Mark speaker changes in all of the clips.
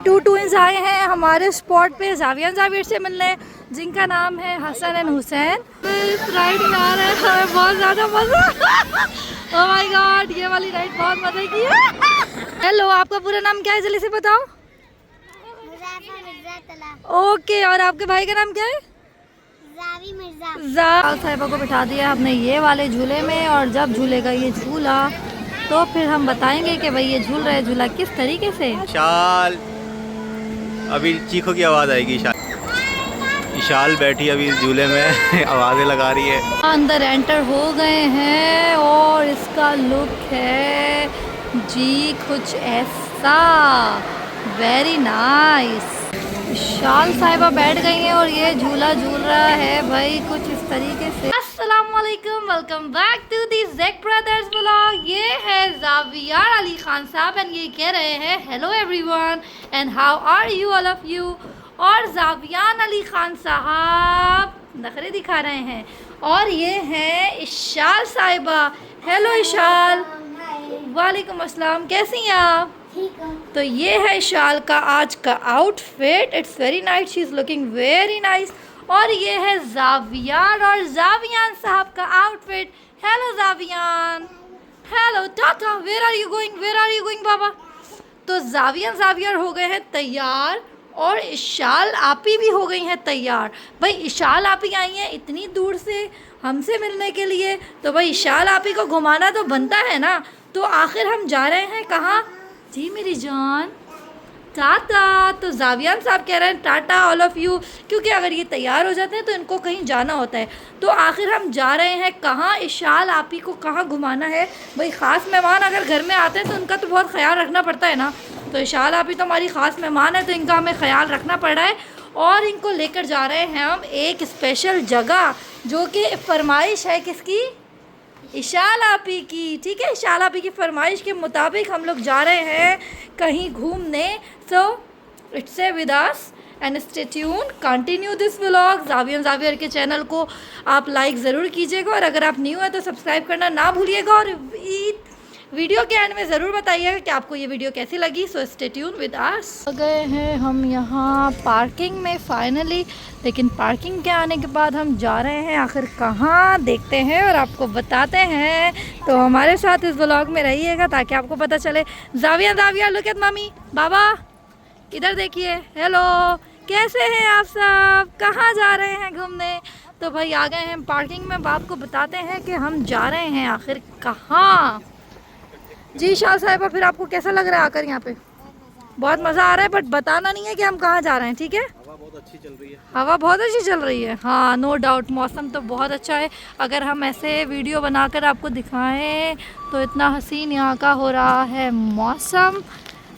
Speaker 1: To twins आए हैं हमारे स्पॉट पे जाविया जाविर से मिलने, जिनका नाम है हसन एंड हुसैन। इस राइड में आ रहे हैं, हमें बहुत ज़्यादा मज़ा। ओह माय गॉड, ये वाली राइड बहुत मज़े की है। हेलो, आपका पूरा नाम क्या है, जल्दी से बताओ। ओके, और आपके भाई का नाम क्या है? साहिबा को बिठा दिया हमने ये वाले झूले में, और जब झूलेगा ये झूला तो फिर हम बताएंगे कि भाई ये झूल रहा है झूला किस तरीके से।
Speaker 2: शाल अभी चीखों की आवाज़ आएगी। इशाल बैठी अभी झूले में आवाज़ें लगा रही है।
Speaker 1: अंदर एंटर हो गए हैं और इसका लुक है जी कुछ ऐसा, वेरी नाइस। इशाल साहिबा बैठ गई हैं और ये झूला झूल रहा है भाई कुछ इस तरीके से। अस्सलाम वालेकुम, welcome back to the Zack brothers vlog. ये है ज़ावियार अली खान साहब एंड ये कह रहे हैं hello everyone and how are you all of you. और ज़ावियान अली खान साहब नखरे दिखा रहे हैं, और ये हैं इशाल साहिबा। हेलो इशाल। वालेकुम अस्सलाम, कैसी हैं आप? तो ये है इशाल का आज का outfit, it's very nice, she is looking very nice. और ये है ज़ावियार और ज़ावियान साहब का outfit. Hello Zaviyan. Hello tata, where are you going, where are you going बाबा। तो ज़ावियार हो गए हैं तैयार और इशाल आपी भी हो गई हैं तैयार। भाई इशाल आपी आई हैं इतनी दूर से हमसे मिलने के लिए, तो भाई इशाल आपी को घुमाना तो बनता है ना। तो आखिर हम जा रहे हैं कहाँ जी मेरी जान? टाटा। तो ज़ावियान साहब कह रहे हैं टाटा ऑल ऑफ़ यू, क्योंकि अगर ये तैयार हो जाते हैं तो इनको कहीं जाना होता है। तो आखिर हम जा रहे हैं कहाँ, इशाल आपी को कहाँ घुमाना है। भाई ख़ास मेहमान अगर घर में आते हैं तो उनका तो बहुत ख्याल रखना पड़ता है ना। तो इशाल आपी तो हमारी ख़ास मेहमान है, तो इनका हमें ख्याल रखना पड़ रहा है। और इनको लेकर जा रहे हैं हम एक स्पेशल जगह, जो कि फरमाइश है किसकी? इशाल आपी की। ठीक है, इशाल आपी की फरमाइश के मुताबिक हम लोग जा रहे हैं कहीं घूमने। So it's a with us and stay tune, continue this vlog. Zaviyar के चैनल को आप लाइक ज़रूर कीजिएगा, और अगर आप न्यू हैं तो सब्सक्राइब करना ना भूलिएगा। और वीडियो के एंड में ज़रूर बताइएगा कि आपको ये वीडियो कैसी लगी। So stay tune with us. आ गए हैं हम यहाँ पार्किंग में फाइनली, लेकिन पार्किंग के आने के बाद हम जा रहे हैं आखिर कहाँ, देखते हैं और आपको बताते हैं। तो हमारे साथ इस व्लॉग में रहिएगा ताकि आपको पता चले। ज़ाविया लुक एट मम्मी, बाबा इधर देखिए। हेलो, कैसे हैं आप सब, कहाँ जा रहे हैं घूमने? तो भाई आ गए हैं पार्किंग में, बाप को बताते हैं कि हम जा रहे हैं आखिर कहाँ। जी शाह साहिबा, फिर आपको कैसा लग रहा है आकर यहाँ पे? बहुत मज़ा आ रहा है, बट बताना नहीं है कि हम कहाँ जा रहे हैं, ठीक है?
Speaker 2: हवा बहुत अच्छी चल रही है।
Speaker 1: हवा बहुत अच्छी चल रही है, हाँ नो डाउट। मौसम तो बहुत अच्छा है। अगर हम ऐसे वीडियो बनाकर आपको दिखाएं तो इतना हसीन यहाँ का हो रहा है मौसम।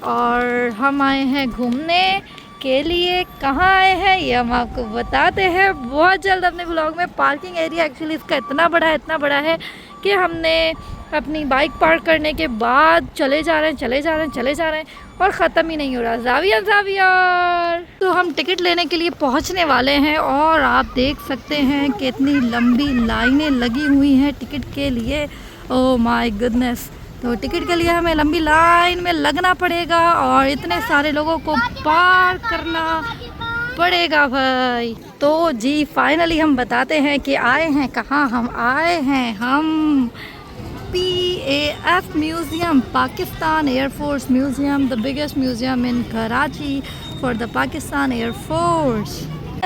Speaker 1: और हम आए हैं घूमने के लिए, कहाँ आए हैं ये हम आपको बताते हैं बहुत जल्द अपने ब्लॉग में। पार्किंग एरिया एक्चुअली इसका इतना बड़ा है कि हमने अपनी बाइक पार्क करने के बाद चले जा रहे हैं और ख़त्म ही नहीं हो रहा। ज़ावियार तो हम टिकट लेने के लिए पहुंचने वाले हैं, और आप देख सकते हैं कि इतनी लंबी लाइनें लगी हुई हैं टिकट के लिए। Oh my goodness. तो टिकट के लिए हमें लंबी लाइन में लगना पड़ेगा और इतने सारे लोगों को पार करना पड़ेगा भाई। तो जी फाइनली हम बताते हैं कि आए हैं कहाँ। हम आए हैं PAF museum, Pakistan air force museum, the biggest museum in Karachi for the Pakistan air force.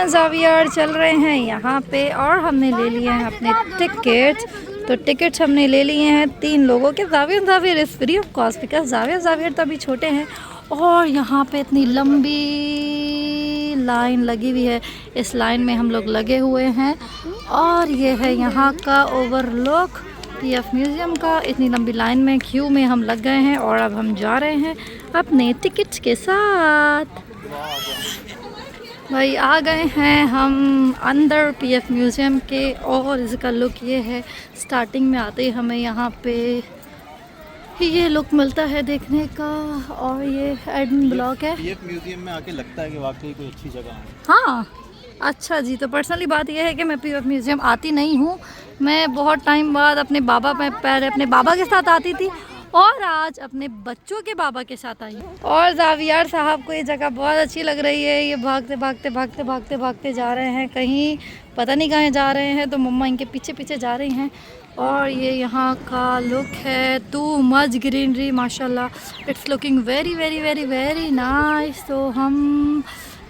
Speaker 1: Zaviyar चल रहे हैं यहाँ पे, और हमने ले लिए हैं अपने टिकट। तो टिकट्स हमने ले लिए हैं 3 लोगों के। Zaviyar is free of cost, because Zaviyar तो अभी छोटे हैं। और यहाँ पे इतनी लंबी लाइन लगी हुई है, इस लाइन में हम लोग लगे हुए हैं। और ये है यहाँ का ओवरलुक PF म्यूज़ियम का। इतनी लंबी लाइन में क्यू में हम लग गए हैं, और अब हम जा रहे हैं अपने टिकट्स के साथ। भाई आ गए हैं हम अंदर PF म्यूज़ियम के, और इसका लुक ये है। स्टार्टिंग में आते ही हमें यहाँ पे ये लुक मिलता है देखने का, और ये एडमिन ब्लॉक है।
Speaker 2: PF म्यूज़ियम में आके लगता है कि वाकई कोई अच्छी जगह है।
Speaker 1: हाँ अच्छा जी। तो पर्सनली बात यह है कि मैं PF म्यूज़ियम आती नहीं हूँ। मैं बहुत टाइम बाद अपने बाबा के साथ आती थी, और आज अपने बच्चों के बाबा के साथ आई हूँ। और जावियार साहब को ये जगह बहुत अच्छी लग रही है। ये भागते भागते भागते भागते भागते जा रहे हैं कहीं, पता नहीं कहाँ जा रहे हैं, तो मम्मा इनके पीछे पीछे जा रही हैं। और ये यहाँ का लुक है, टू मच ग्रीनरी माशाल्लाह, it's looking very very very very nice. तो हम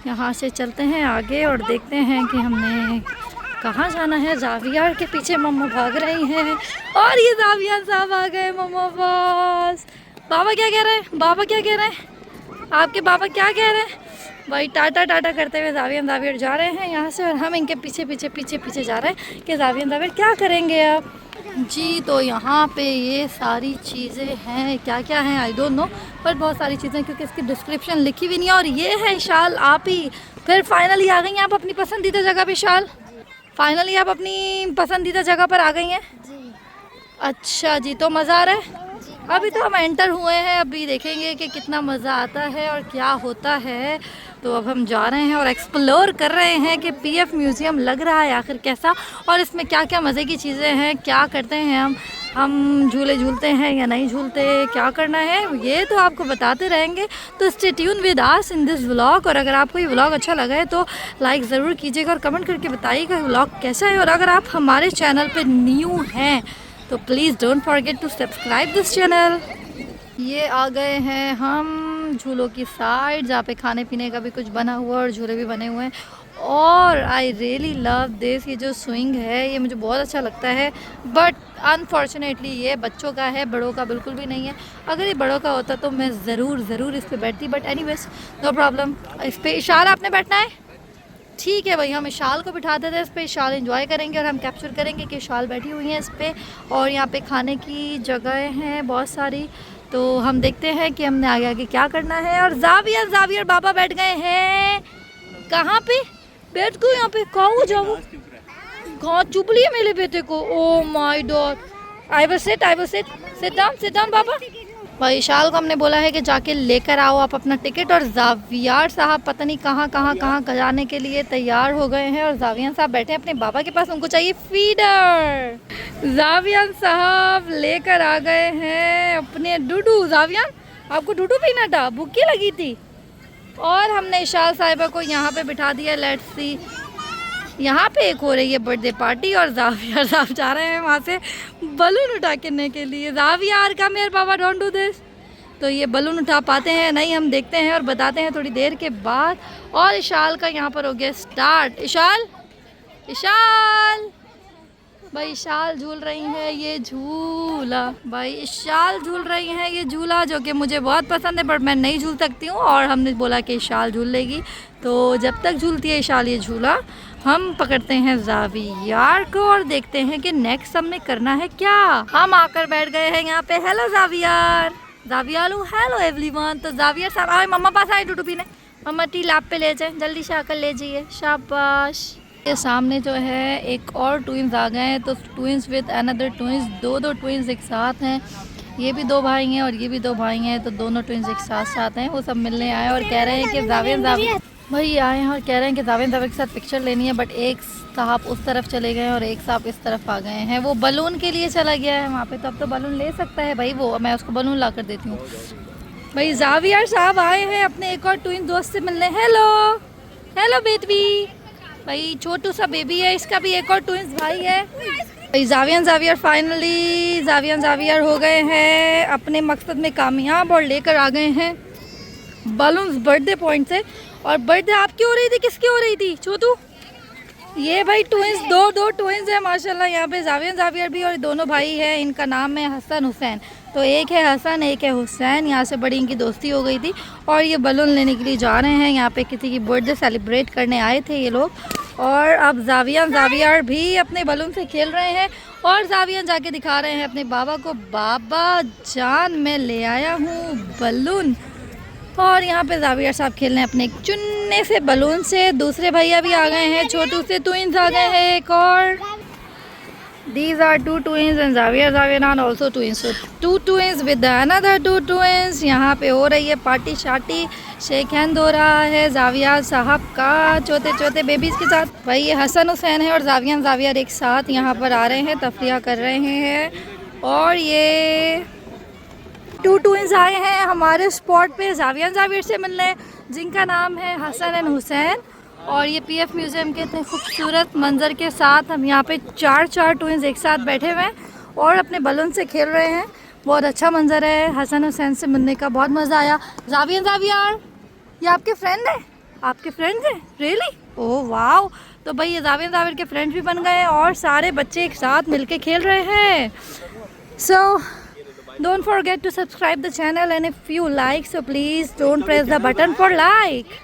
Speaker 1: यहाँ से चलते हैं आगे और देखते हैं कि हमने कहाँ जाना है। जावियार के पीछे मम्मा भाग रही हैं और ये जावियार साहब आ गए मम्मा पास। बाबा क्या कह रहे हैं, बाबा क्या कह रहे हैं, आपके बाबा क्या कह रहे हैं? भाई टाटा टाटा करते हुए जावियार जा रहे हैं यहाँ से, और हम इनके पीछे पीछे पीछे पीछे जा रहे हैं कि जावियार क्या करेंगे अब जी। तो यहाँ पे ये सारी चीज़ें हैं, क्या क्या हैं आई डोंट नो, पर बहुत सारी चीज़ें क्योंकि इसकी डिस्क्रिप्शन लिखी हुई नहीं है। और ये है शाल, आप ही फिर फाइनली आ गई हैं आप अपनी पसंदीदा जगह पे। शाल फाइनली आप अपनी पसंदीदा जगह पर आ गई हैं जी। अच्छा जी, तो मज़ा आ रहा है? अभी तो हम एंटर हुए हैं, अभी देखेंगे कि कितना मज़ा आता है और क्या होता है। तो अब हम जा रहे हैं और एक्सप्लोर कर रहे हैं कि पीएफ म्यूज़ियम लग रहा है आखिर कैसा, और इसमें क्या क्या मज़े की चीज़ें हैं, क्या करते हैं हम झूले झूलते हैं या नहीं झूलते, क्या करना है ये तो आपको बताते रहेंगे। तो stay tune with us in this vlog. और अगर आपको ये व्लॉग अच्छा लगा है तो लाइक ज़रूर कीजिएगा और कमेंट करके बताइएगा व्लॉग कैसा है। और अगर आप हमारे चैनल पर न्यू हैं तो please don't forget to subscribe this channel. ये आ गए हैं हम झूलों की साइड, जहाँ पे खाने पीने का भी कुछ बना हुआ और झूले भी बने हुए हैं। और आई रियली लव दिस, ये जो स्विंग है ये मुझे बहुत अच्छा लगता है, बट अनफॉर्चुनेटली ये बच्चों का है, बड़ों का बिल्कुल भी नहीं है। अगर ये बड़ों का होता तो मैं ज़रूर इस पर बैठती, बट एनीवेज नो प्रॉब्लम। इस पर इशाल आपने बैठना है, ठीक है भाई, हम शाल को बिठा देते हैं इस पर, शाल एंजॉय करेंगे और हम कैप्चर करेंगे कि शाल बैठी हुई है इस पर। और यहाँ पे खाने की जगह हैं बहुत सारी, तो हम देखते हैं कि हमने आगे आगे क्या करना है। और जावियार बाबा बैठ गए हैं, कहाँ पे बैठ गए? यहाँ पे कहाँ जाओ, कहाँ चुप लिए मेरे बेटे को। Oh my god, I will sit down बाबा। भाई शाल को हमने बोला है कि जाके लेकर आओ आप अपना टिकट, और जावियार साहब पता नहीं कहाँ जाने के लिए तैयार हो गए हैं। और जावियार साहब बैठे हैं अपने बाबा के पास, उनको चाहिए फीडर। जावियार साहब लेकर आ गए हैं अपने डूडू। जावियार आपको डूडू पीना था, भूखी लगी थी। और हमने इशाल साहिबा को यहाँ पे बिठा दिया। लेट्स सी, यहाँ पे एक हो रही है बर्थडे पार्टी और जावियार साहब जा रहे हैं वहाँ से बलून उठाने के लिए। जावियार का मेरे बाबा डोंट डू दिस। तो ये बलून उठा पाते हैं नहीं, हम देखते हैं और बताते हैं थोड़ी देर के बाद। और इशाल का यहाँ पर हो गया स्टार्ट। इशाल भाई इशाल झूल रही है ये झूला, भाई इशाल झूल रही है ये झूला, जो कि मुझे बहुत पसंद है बट मैं नहीं झूल सकती हूँ। और हमने बोला कि इशाल झूल लेगी, तो जब तक झूलती है इशाल ये झूला, हम पकड़ते हैं जावियार को और देखते हैं कि नेक्स्ट हमने करना है क्या। हम आकर बैठ गए हैं यहाँ पे। Hello Zaviyar, hello everyone. तो जावियार साहब आए मम्मा पास आए डूडू पीने, मम्मा टी लैब पे ले जाए, जल्दी से आकर ले जाइए, शाबाश। ये सामने जो है एक और ट्विंस आ गए हैं, तो ट्विंस विद अनदर ट्विंस, दो ट्विंस एक साथ हैं। ये भी दो भाई हैं और ये भी दो भाई हैं, तो दोनों ट्विंस एक साथ हैं। वो सब मिलने आए और कह रहे हैं कि जावियार भाई आए हैं और कह रहे हैं कि जावियार के साथ पिक्चर लेनी है, बट एक साहब उस तरफ चले गए और एक साहब इस तरफ आ गए हैं। वो बलून के लिए चला गया है वहाँ पे, तो अब तो बलून ले सकता है भाई वो, मैं उसको बलून ला कर देती हूँ। भाई जावियार साहब आए हैं अपने एक और ट्विन दोस्त से मिलने। हेलो बेबी, भाई छोटू सा बेबी है, इसका भी एक और ट्विंस भाई है। भाई जावियार फाइनली जावियार हो गए हैं अपने मकसद में कामयाब और लेकर आ गए हैं बलून्स बर्थडे पॉइंट से। और बर्थडे आपकी हो रही थी, किसकी हो रही थी छोटू? ये भाई ट्विंस, दो ट्विंस है माशाल्लाह यहाँ पे, जावियार भी, और दोनों भाई हैं, इनका नाम है हसन हुसैन। तो एक है हसन एक है हुसैन, यहाँ से बड़ी इनकी दोस्ती हो गई थी। और ये बलून लेने के लिए जा रहे हैं, यहाँ पे किसी की बर्थडे सेलिब्रेट करने आए थे ये लोग। और अब जावियार भी अपने बलून से खेल रहे हैं और जावियार जाके दिखा रहे हैं अपने बाबा को, बाबा जान मैं ले आया हूँ बलून। और यहाँ पे जावियार साहब खेल रहे हैं अपने चुन्ने से बलून से। दूसरे भैया भी आ गए हैं, छोटू से ट्विंस आ गए हैं एक और। These are two twins and Javier are also twins. So two twins with another two twins. यहाँ पे हो रही है पार्टी शार्टी, शेक हैंड हो रहा है जावियार साहब का छोटे बेबीज के साथ। भाई ये हसन हुसैन है और जावियार एक साथ यहाँ पर आ रहे हैं, तफरिया कर रहे हैं। और ये 2 ट्विंस आए हैं हमारे स्पॉट पे जाविया जाविर से मिलने, जिनका नाम है हसन एंड हुसैन। और ये पीएफ म्यूज़ियम के इतने खूबसूरत मंजर के साथ हम यहाँ पे चार ट्विंस एक साथ बैठे हुए हैं और अपने बलून से खेल रहे हैं। बहुत अच्छा मंजर है। हसन हुसैन से मिलने का बहुत मज़ा आया। जाविया जावियार, ये आपके फ्रेंड हैं? आपके फ्रेंड्स हैं? रियली? Oh wow. तो भाई ये जाविया जाविर के फ्रेंड्स भी बन गए और सारे बच्चे एक साथ मिलके खेल रहे हैं। सो don't forget to subscribe the channel and if you like so please don't press the button for like।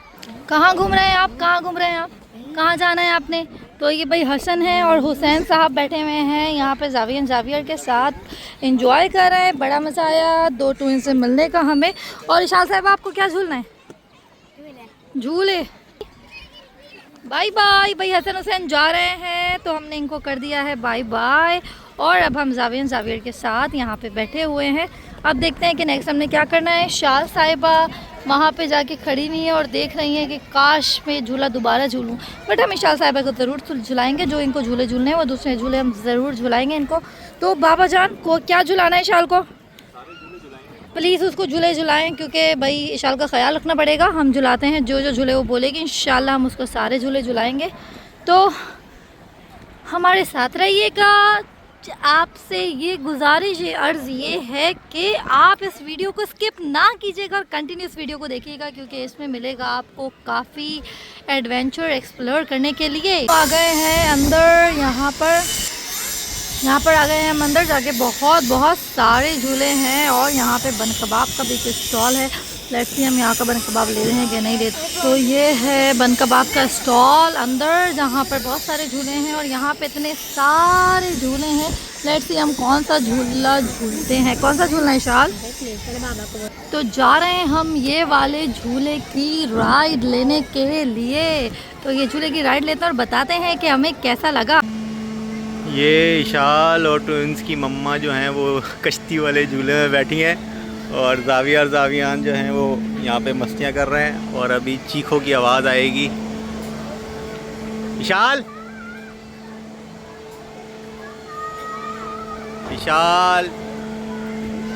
Speaker 1: कहाँ घूम रहे हैं आप? कहाँ घूम रहे हैं आप? कहाँ जाना है आपने? तो ये भाई हसन है और हुसैन साहब बैठे हुए हैं यहाँ पे जाविया जावियर के साथ एंजॉय कर रहे हैं। बड़ा मज़ा आया 2 ट्विन से मिलने का हमें। और इशाल साहब आपको क्या झूलना है? झूले। Bye bye. भाई हसन हुसैन जा रहे हैं तो हमने इनको कर दिया है बाय बाय। और अब हम जाविया जावियर के साथ यहाँ पे बैठे हुए हैं। अब देखते हैं कि नेक्स्ट हमने क्या करना है। शाल साहिबा वहाँ पे जाके खड़ी हुई है और देख रही हैं कि काश मैं झूला दोबारा झूलूं। बट हम शाल साहिबा को ज़रूर झुलाएंगे। जो इनको झूले झूलने हैं वो दूसरे झूले हम ज़रूर झुलाएंगे इनको। तो बाबा जान को क्या झुलाना है शाल को? प्लीज़ उसको झूले झुलाएं क्योंकि भाई इशाल का ख्याल रखना पड़ेगा। हम झुलाते हैं जो जो झूले वो बोलेगी इंशाल्लाह हम उसको सारे झूले झुलाएंगे। तो हमारे साथ रहिएगा। आपसे ये गुजारिश ये अर्ज़ ये है कि आप इस वीडियो को स्किप ना कीजिएगा और कंटिन्यूस वीडियो को देखिएगा क्योंकि इसमें मिलेगा आपको काफ़ी एडवेंचर एक्सप्लोर करने के लिए। तो आ गए हैं अंदर। यहाँ पर आ गए हैं हम अंदर। जाके बहुत सारे झूले हैं और यहाँ पे बन कबाब का भी एक स्टॉल है। लेट्स सी हम यहाँ का बन कबाब ले रहे हैं कि नहीं लेते। तो ये है बन कबाब का स्टॉल अंदर जहाँ पर बहुत सारे झूले हैं और यहाँ पे इतने सारे झूले हैं। लेट्स सी हम कौन सा झूला झूलते हैं। कौन सा झूलना है शाल? तो जा रहे हैं हम ये वाले झूले की राइड लेने के लिए। तो ये झूले की राइड लेते हैं और बताते हैं कि हमें कैसा लगा।
Speaker 2: ये इशाल और ट्विंस की मम्मा जो हैं वो कश्ती वाले झूले में बैठी हैं और जाविया और जावियान जो हैं वो यहाँ पे मस्तियाँ कर रहे हैं। और अभी चीखों की आवाज़ आएगी। इशाल, इशाल,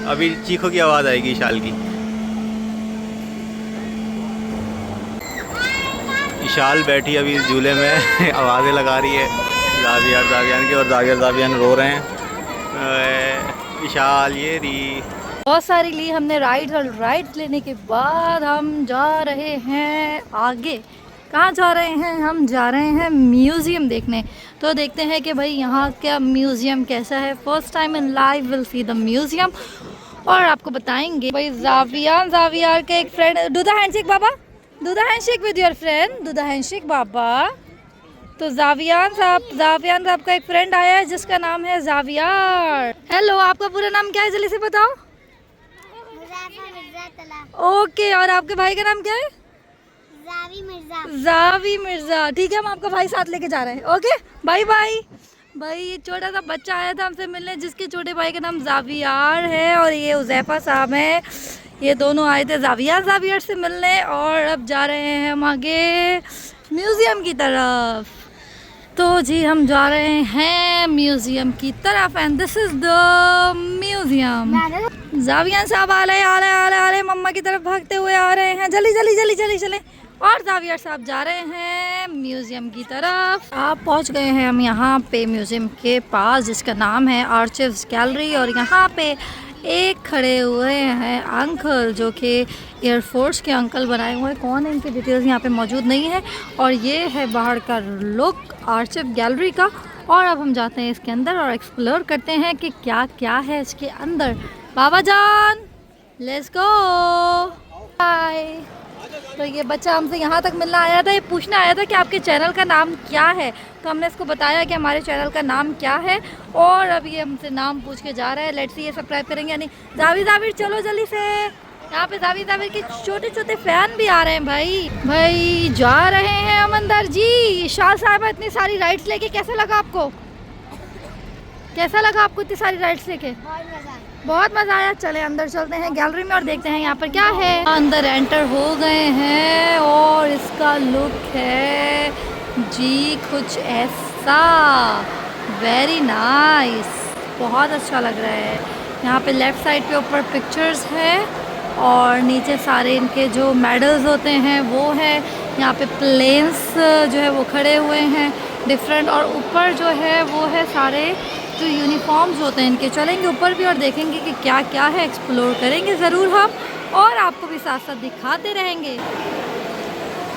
Speaker 2: अभी चीखों की आवाज़ आएगी इशाल की। इशाल बैठी अभी झूले में आवाज़ें लगा रही है जाविया और जावियान की और जाविया और जावियान रो रहे हैं। इशाल ये री
Speaker 1: बहुत सारी ली हमने राइड और राइड लेने के बाद हम जा रहे हैं आगे। कहाँ जा रहे हैं? हम जा रहे हैं म्यूज़ियम देखने। तो देखते हैं कि भाई यहाँ का म्यूज़ियम कैसा है। First time in life will see the museum और आपको बताएंगे। भाई जावियार के एक फ्रेंड। डू द हैंडशेक बाबा, do the handshake with your friend, do the handshake बाबा। तो जावियान साहब का एक फ्रेंड आया है जिसका नाम है जावियार। हेलो, आपका पूरा नाम क्या है जल्दी से बताओ। ओके, और आपके भाई का नाम क्या है? जावी मिर्जा। ठीक है, हम आपका भाई साथ लेके जा रहे हैं। Okay bye bye. भाई ये छोटा सा बच्चा आया था हमसे मिलने जिसके छोटे भाई का नाम जावियार है और ये उज़ैफा साहब हैं। ये दोनों आए थे जावियार से मिलने और अब जा रहे हैं हम आगे म्यूज़ियम की तरफ। तो जी हम जा रहे हैं म्यूज़ियम की तरफ and this is the museum. Zaviyan sahab आ रहे मम्मा की तरफ भागते हुए आ रहे हैं। जल्दी चले। और जावियार साहब जा रहे हैं म्यूज़ियम की तरफ। आप पहुंच गए हैं हम यहाँ पे म्यूज़ियम के पास जिसका नाम है आर्चिव्स गैलरी। और यहाँ पे एक खड़े हुए हैं अंकल जो कि एयरफोर्स के अंकल बनाए हुए हैं। कौन है इनकी डिटेल्स यहाँ पे मौजूद नहीं है। और ये है बाहर का लुक आर्चिव गैलरी का। और अब हम जाते हैं इसके अंदर और एक्सप्लोर करते हैं कि क्या क्या है इसके अंदर। बाबा जान लेट्स गो। बाय। तो ये बच्चा हमसे यहाँ तक मिलना आया था। ये पूछना आया था कि आपके चैनल का नाम क्या है। तो हमने इसको बताया कि हमारे चैनल का नाम क्या है और अब ये हमसे नाम पूछ के जा रहा है। लेट्स सी ये सब्सक्राइब करेंगे या नहीं। जाविर चलो जल्दी से। यहाँ पे जाविर के छोटे फैन भी आ रहे हैं। भाई जा रहे हैं हम अंदर जी। शाह साहिबा इतनी सारी राइड्स लेके कैसा लगा आपको? इतनी सारी राइड्स लेके? बहुत मज़ा आया। चले अंदर चलते हैं गैलरी में और देखते हैं यहाँ पर क्या है। अंदर एंटर हो गए हैं और इसका लुक है जी कुछ ऐसा। वेरी नाइस, बहुत अच्छा लग रहा है। यहाँ पे लेफ़्ट साइड पे ऊपर पिक्चर्स है और नीचे सारे इनके जो मेडल्स होते हैं वो है। यहाँ पे प्लेन्स जो है वो खड़े हुए हैं डिफरेंट, और ऊपर जो है वो है सारे जो यूनिफॉर्म्स होते हैं इनके। चलेंगे ऊपर भी और देखेंगे कि क्या क्या है, एक्सप्लोर करेंगे ज़रूर हम, और आपको भी साथ साथ दिखाते रहेंगे।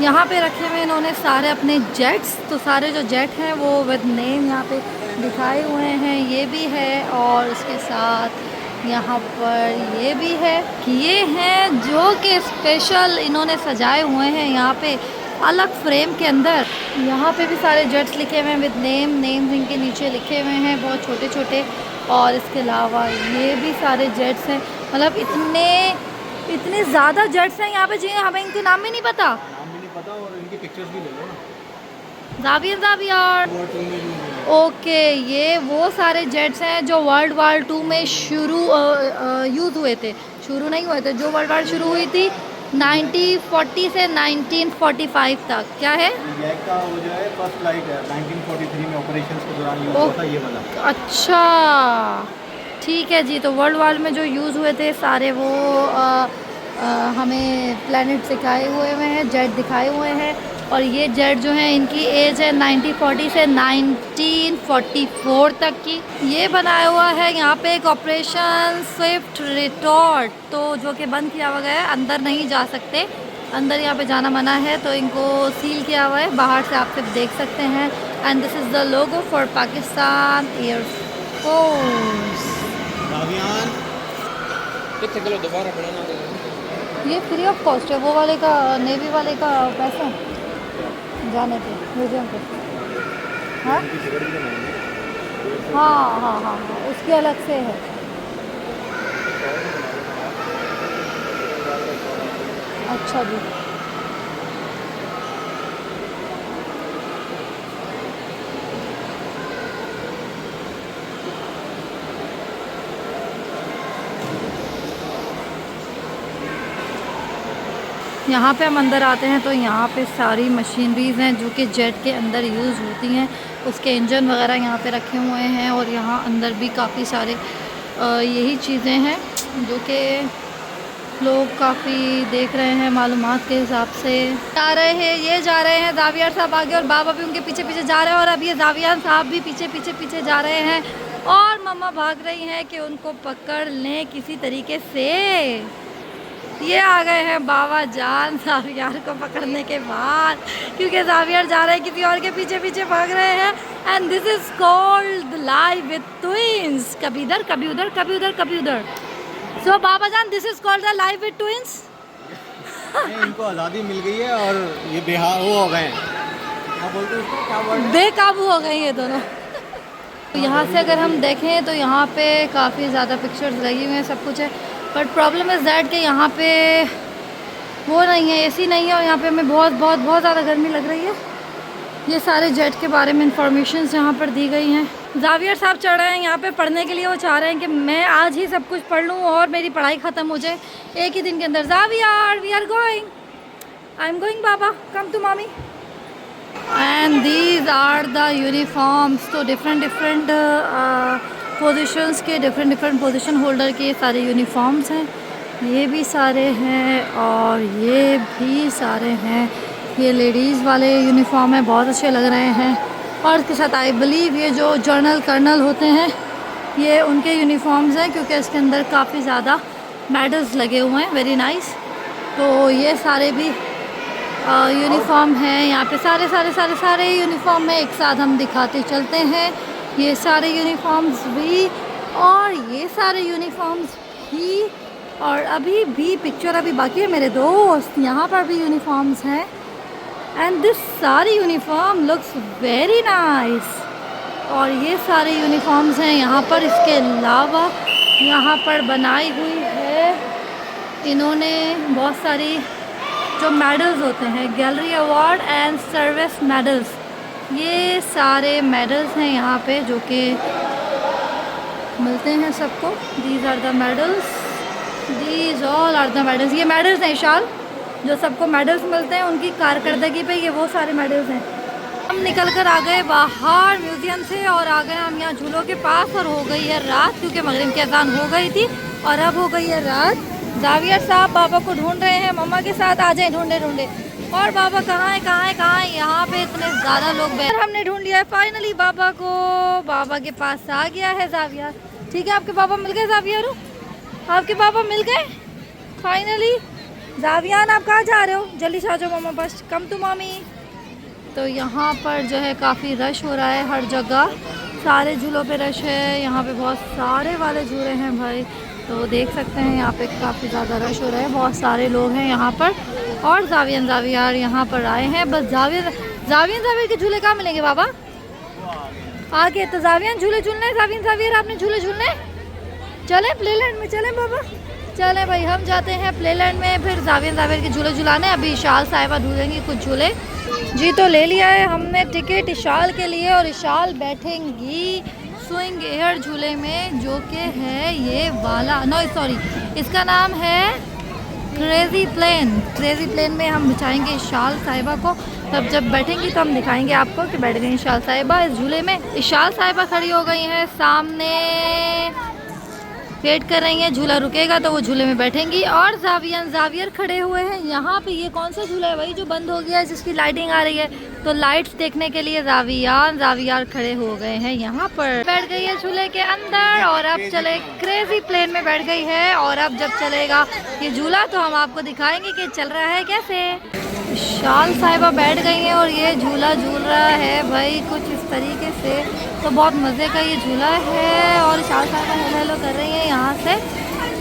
Speaker 1: यहाँ पे रखे हुए इन्होंने सारे अपने जेट्स, तो सारे जो जेट हैं वो विद नेम यहाँ पे दिखाए हुए हैं, ये भी है, और उसके साथ यहाँ पर ये भी है। ये हैं जो कि स्पेशल इन्होंने सजाए हुए हैं यहाँ पे अलग फ्रेम के अंदर। यहाँ पे भी सारे जेट्स लिखे हुए हैं विद नेम्स इनके नीचे लिखे हुए हैं, बहुत छोटे छोटे। और इसके अलावा ये भी सारे जेट्स हैं, मतलब इतने ज़्यादा जेट्स हैं यहाँ पे जी, हमें इनके नाम भी नहीं पता।
Speaker 2: और इनकी पिक्चर्स भी ले लो ना।
Speaker 1: ज़ावियर ओके, ये वो सारे जेट्स हैं जो वर्ल्ड वार 2 में यूज़ हुए थे, शुरू नहीं हुए थे, जो वर्ल्ड वार शुरू हुई थी 1940 से 1945 तक। क्या है
Speaker 2: का वो जो है फर्स्ट फ्लाइट है 1943 में ऑपरेशंस के दौरान यूज़ हुआ था ये वाला।
Speaker 1: अच्छा ठीक है जी, तो वर्ल्ड वार में जो यूज़ हुए थे सारे वो हमें प्लैनेट दिखाए हुए हैं, जेट दिखाए हुए हैं। और ये जेट जो है इनकी एज है 1940 से 1944 तक की। ये बनाया हुआ है यहाँ पे एक ऑपरेशन स्विफ्ट रिटॉर्ट, तो जो कि बंद किया हुआ है, अंदर नहीं जा सकते, अंदर यहाँ पे जाना मना है, तो इनको सील किया हुआ है, बाहर से आप सिर्फ देख सकते हैं। And this is the logo for Pakistan air force. ये फ्री ऑफ कॉस्ट है, वो वाले का, नेवी वाले का पैसा जाने पे म्यूजियम पे। हाँ हाँ हाँ हाँ, उसकी अलग से है। अच्छा जी, यहाँ पे हम अंदर आते हैं तो यहाँ पे सारी मशीनरीज़ हैं जो कि जेट के अंदर यूज़ होती हैं, उसके इंजन वगैरह यहाँ पे रखे हुए हैं। और यहाँ अंदर भी काफ़ी सारे यही चीज़ें हैं जो कि लोग काफ़ी देख रहे हैं मालूमात के हिसाब से। जा रहे हैं, ये जा रहे हैं, ज़ावियर साहब आगे और बाबा भी उनके पीछे पीछे जा रहे हैं, और अब ये ज़ावियर साहब भी पीछे पीछे जा रहे हैं, और मम्मा भाग रही हैं कि उनको पकड़ लें किसी तरीके से। ये आ गए हैं बाबा जान ज़ावियर को पकड़ने के बाद, क्योंकि ज़ावियर जा रहे हैं किसी और के पीछे पीछे भाग रहे हैं। And this is called live with twins, कभी इधर कभी उधर, कभी उधर कभी उधर। सो बाबा जान, this is called the live with twins.
Speaker 2: इनको आज़ादी मिल गई है और ये वो हो गए हैं, क्या बोलते हैं उसको, क्या बोलते हैं,
Speaker 1: बेकाबू हो गए ये दोनों। तो यहाँ से अगर हम देखें तो यहाँ पे काफ़ी ज़्यादा पिक्चर्स लगी हुई हैं, सब कुछ है, बट प्रॉब्लम इज़ दैट कि यहाँ पे वो नहीं है, एसी नहीं है, और यहाँ पे हमें बहुत बहुत बहुत ज़्यादा गर्मी लग रही है। ये सारे जेट के बारे में इंफॉर्मेशन यहाँ पर दी गई हैं। ज़ावियर साहब चढ़ रहे हैं यहाँ पे पढ़ने के लिए, वो चाह रहे हैं कि मैं आज ही सब कुछ पढ़ लूँ और मेरी पढ़ाई ख़त्म हो जाए एक ही दिन के अंदर। Zaviyar, we are going, I am going बाबा, कम टू मामी। And these are the uniforms, तो डिफरेंट पोजीशंस के डिफरेंट पोजीशन होल्डर के ये सारे यूनिफॉर्म्स हैं, ये भी सारे हैं और ये भी सारे हैं। ये लेडीज़ वाले यूनिफॉर्म हैं, बहुत अच्छे लग रहे हैं। और इसके साथ आई बिलीव ये जो जनरल कर्नल होते हैं ये उनके यूनिफॉर्म्स हैं, क्योंकि इसके अंदर काफ़ी ज़्यादा मेडल्स लगे हुए हैं, वेरी नाइस। तो ये सारे भी यूनिफॉर्म हैं यहाँ पे, सारे यूनिफॉर्म में एक साथ हम दिखाते चलते हैं। ये सारे यूनिफॉर्म्स भी और ये सारे यूनिफॉर्म्स भी, और अभी भी पिक्चर अभी बाकी है मेरे दोस्त, यहाँ पर भी यूनिफॉर्म्स हैं। एंड दिस सारी यूनिफॉर्म लुक्स वेरी नाइस, और ये सारे यूनिफॉर्म्स हैं यहाँ पर। इसके अलावा यहाँ पर बनाई हुई है इन्होंने बहुत सारी जो मेडल्स होते हैं, gallery award and service medals, ये सारे मेडल्स हैं यहाँ पे जो कि मिलते हैं सबको। These are the medals, these all are the medals. ये मेडल्स हैं शाल जो सबको मेडल्स मिलते हैं उनकी कारकर्दगी पे, ये वो सारे मेडल्स हैं। हम निकल कर आ गए बाहर म्यूजियम से और आ गए हम यहाँ झूलों के पास और हो गई है रात, क्योंकि मगरिब की अज़ान हो गई थी और अब हो गई है रात। जावियर साहब बाबा को ढूंढ रहे हैं, मम्मा के साथ आ जाए ढूंढे ढूंढे। और बाबा कहाँ है कहाँ है कहाँ है? यहाँ पे इतने ज़्यादा लोग बैठे। हमने ढूंढ लिया है फाइनली बाबा को, बाबा के पास आ गया है जावियर। ठीक है, आपके बाबा मिल गए जावियर? आपके बाबा मिल गए फाइनली। जावियान आप कहाँ जा रहे हो? जल्दी से आ जाओ मम्मा पास, कम टू मम्मी। तो यहाँ पर जो है काफ़ी रश हो रहा है, हर जगह सारे झूलों पे रश है। यहाँ पे बहुत सारे वाले झूले हैं भाई, तो देख सकते हैं यहाँ पे काफ़ी ज़्यादा रश हो रहा है, बहुत सारे लोग हैं यहाँ पर। और जावियार यहाँ पर आए हैं। बस जावियर के झूले कहाँ मिलेंगे बाबा? आगे तो जावियान झूले झूलने, जावियर आपने झूले झूलने। चलें प्लेलैंड में, चलें बाबा, चलें भाई हम जाते हैं प्लेलैंड में, फिर जावियर के झूले झुलाने। अभी इशाल साहिबा ढूंढेंगी कुछ झूले। जी तो ले लिया है हमने टिकट इशाल के लिए, और इशाल बैठेंगी स्विंग एयर झूले में, जो कि है ये वाला, नो सॉरी, इसका नाम है क्रेजी प्लेन। क्रेजी प्लेन में हम बिछाएंगे इशाल साहिबा को, तब जब बैठेंगी तो हम दिखाएंगे आपको कि बैठ गई इशाल साहिबा इस झूले में। इशाल साहिबा खड़ी हो गई हैं सामने, वेट कर रही हैं, झूला रुकेगा तो वो झूले में बैठेंगी। और जावियर खड़े हुए हैं यहाँ पे। ये कौन सा झूला है भाई जो बंद हो गया है, जिसकी लाइटिंग आ रही है? तो लाइट्स देखने के लिए जावियार खड़े हो गए हैं यहाँ पर। बैठ गई है झूले के अंदर और अब चले क्रेजी प्लेन में बैठ गई है। और अब जब चलेगा ये झूला तो हम आपको दिखाएंगे कि चल रहा है कैसे। इशाल साहिबा बैठ गई हैं और ये झूला झूल रहा है भाई कुछ इस तरीके से, तो बहुत मज़े का ये झूला है। और इशाल साहिबा हेलो कर रही हैं यहाँ से।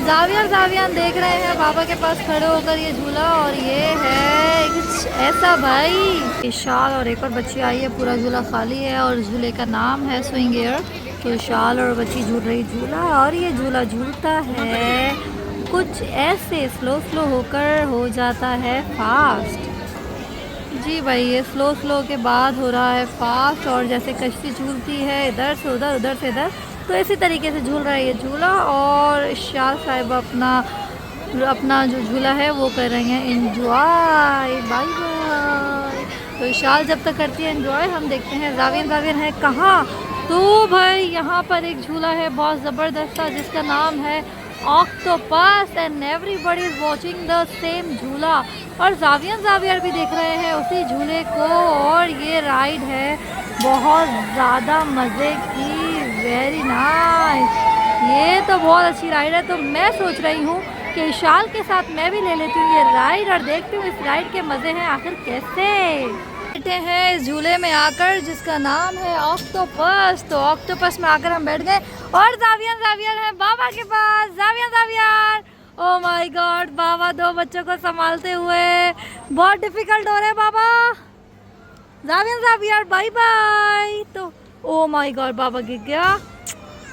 Speaker 1: जावियान देख रहे हैं बाबा के पास खड़े होकर ये झूला, और ये है कुछ ऐसा भाई। इशाल और एक और बच्ची आई है, पूरा झूला खाली है और झूले का नाम है स्विंग एयर। तो इशाल और बच्ची झूल रही झूला, और ये झूला झूलता है कुछ ऐसे स्लो होकर हो जाता है फास्ट। जी भाई ये स्लो के बाद हो रहा है फास्ट, और जैसे कश्ती झूलती है इधर से उधर से इधर, तो इसी तरीके से झूल रहा है ये झूला। और इशाल साहिबा अपना जो झूला है वो कर रही हैं एंजॉय। Bye bye. तो इशाल जब तक करती है एंजॉय, हम देखते हैं जावियर है कहाँ। तो भाई यहाँ पर एक झूला है बहुत ज़बरदस्त सा, जिसका नाम है octopus, and everybody is watching the same झूला। और जावियर भी देख रहे हैं उसी झूले को। और ये राइड है बहुत ज़्यादा मज़े की, वेरी नाइस। ये तो बहुत अच्छी राइड है। तो मैं सोच रही हूँ कि इशाल के साथ मैं भी ले लेती हूँ ये राइड, और देखती हूँ इस राइड के मज़े हैं आखिर कैसे। बैठे हैं इस झूले में आकर जिसका नाम है ऑक्टोपस। तो ऑक्टोपस में आकर हम बैठ गए, और जावियर है बाबा के पास। जावियर ओ माय गॉड, बाबा दो बच्चों को संभालते हुए बहुत डिफिकल्ट हो रहा है बाबा। Xavier bye bye. तो ओ माय गॉड बाबा गिर गया।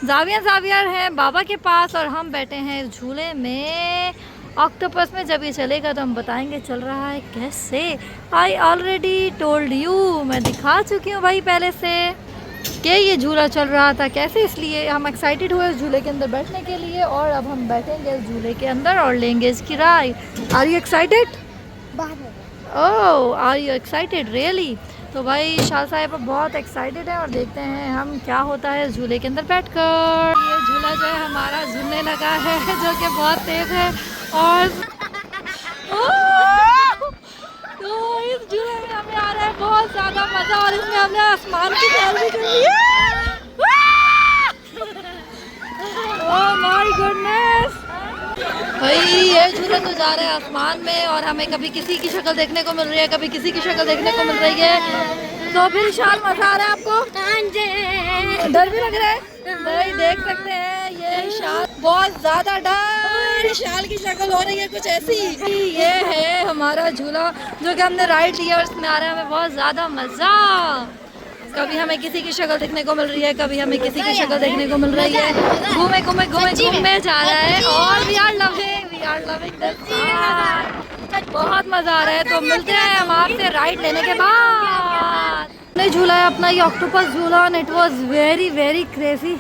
Speaker 1: जावियर हैं बाबा के पास और हम बैठे हैं इस झूले में ऑक्टोपस में। जब ये चलेगा तो हम बताएंगे चल रहा है कैसे। आई ऑलरेडी टोल्ड यू, मैं दिखा चुकी हूँ भाई पहले से कि ये झूला चल रहा था कैसे, इसलिए हम एक्साइटेड हुए इस झूले के अंदर बैठने के लिए। और अब हम बैठेंगे इस झूले के अंदर और लेंगे इसकी ride. Are you excited? Oh are you excited really? तो भाई शाह साहिब बहुत एक्साइटेड है, और देखते हैं हम क्या होता है इस झूले के अंदर बैठकर। ये झूला जो है हमारा झूलने लगा है, जो कि बहुत तेज़ है। और तो इस झूले में हमें आ रहा है बहुत ज़्यादा मज़ा, और इसमें हमने आसमान की सैर भी कर ली है। ओह माय गुडनेस भाई, ये झूला तो जा रहा है आसमान में, और हमें कभी किसी की शक्ल देखने को मिल रही है, कभी किसी की शक्ल देखने को मिल रही है। तो फिर शाल मजा आ रहा है आपको? डर भी लग रहा है भाई, देख सकते हैं ये शाल बहुत ज्यादा डर, शाल की शक्ल हो रही है कुछ ऐसी। ये है हमारा झूला जो कि हमने राइड लिया, और इसमें आ रहा है हमें बहुत ज्यादा मजा। कभी हमें किसी की शक्ल देखने को मिल रही है, कभी हमें किसी की शक्ल देखने को मिल रही है। घूमे जा रहा है, और वी आर लविंग दिस। बहुत मजा आ रहा है। तो मिलते हैं हम आपसे राइड लेने के बाद। हमने झूला है अपना ये ऑक्टोपस झूला, and it was very crazy.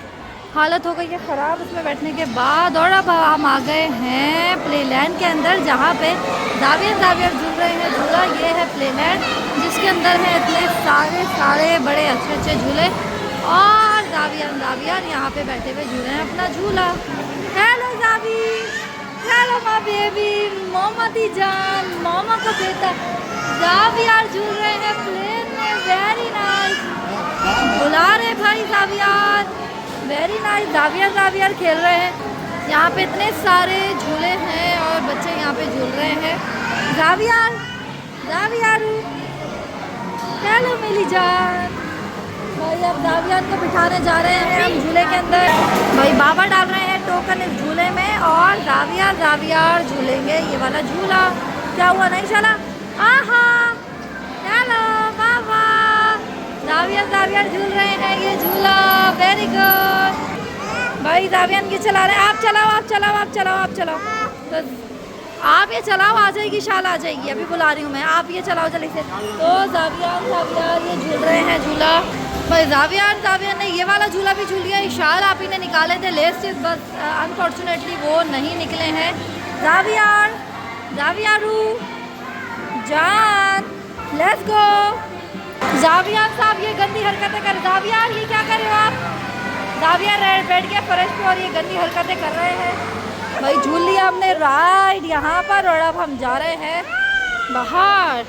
Speaker 1: हालत हो गई है ख़राब इसमें बैठने के बाद। और अब हम आ गए हैं प्लेलैंड के अंदर, जहाँ पे जावियर झूल रहे हैं झूला। ये है प्लेलैंड, जिसके के अंदर है इतने सारे बड़े अच्छे झूले और जावियान यहाँ पे बैठे हुए झूले हैं अपना झूला। हेलो जावी, हेलो माँ बेबी, मोमती जान, मोमा का बेटा जावियार झूल रहे हैं प्लेन में। वेरी नाइस, बुला रहे भाई जावियार, वेरी नाइस। जावियार खेल रहे हैं। यहाँ पे इतने सारे झूले हैं और बच्चे यहाँ पे झूल रहे हैं। जावियारू, हेलो मिली जान। भाई अब जावियार को बिठाने जा रहे हैं हम झूले के अंदर। भाई बाबा डाल रहे हैं टोकन इस झूले में और जावियार झूलेंगे ये वाला झूला। क्या हुआ, नहीं चला? आहा, हेलो बाबा, जावियार झूल रहे हैं ये झूला। वेरी गुड भाई, जावियान की चला रहे हैं। आप चलाओ। तो आप ये चलाओ, आ जाएगी शाल, आ जाएगी, अभी बुला रही हूँ मैं। आप ये चलाओ जल्दी से। तो जावियार ये झूल रहे हैं झूला। भाई जावियार ने ये वाला झूला भी झूल लिया। शाल आप ही ने निकाले थे लेस, बस अनफॉर्चुनेटली वो नहीं निकले हैं। जावियारू जान, लेट्स गो। जावियार साहब ये गंदी हरकतें कर, जावियार ये क्या कर रहे हो आप? जावियार बैठ गया फर्श पे और ये गंदी हरकतें कर रहे हैं। भाई झूल लिया हमने राइड यहाँ पर और अब हम जा रहे हैं बाहर।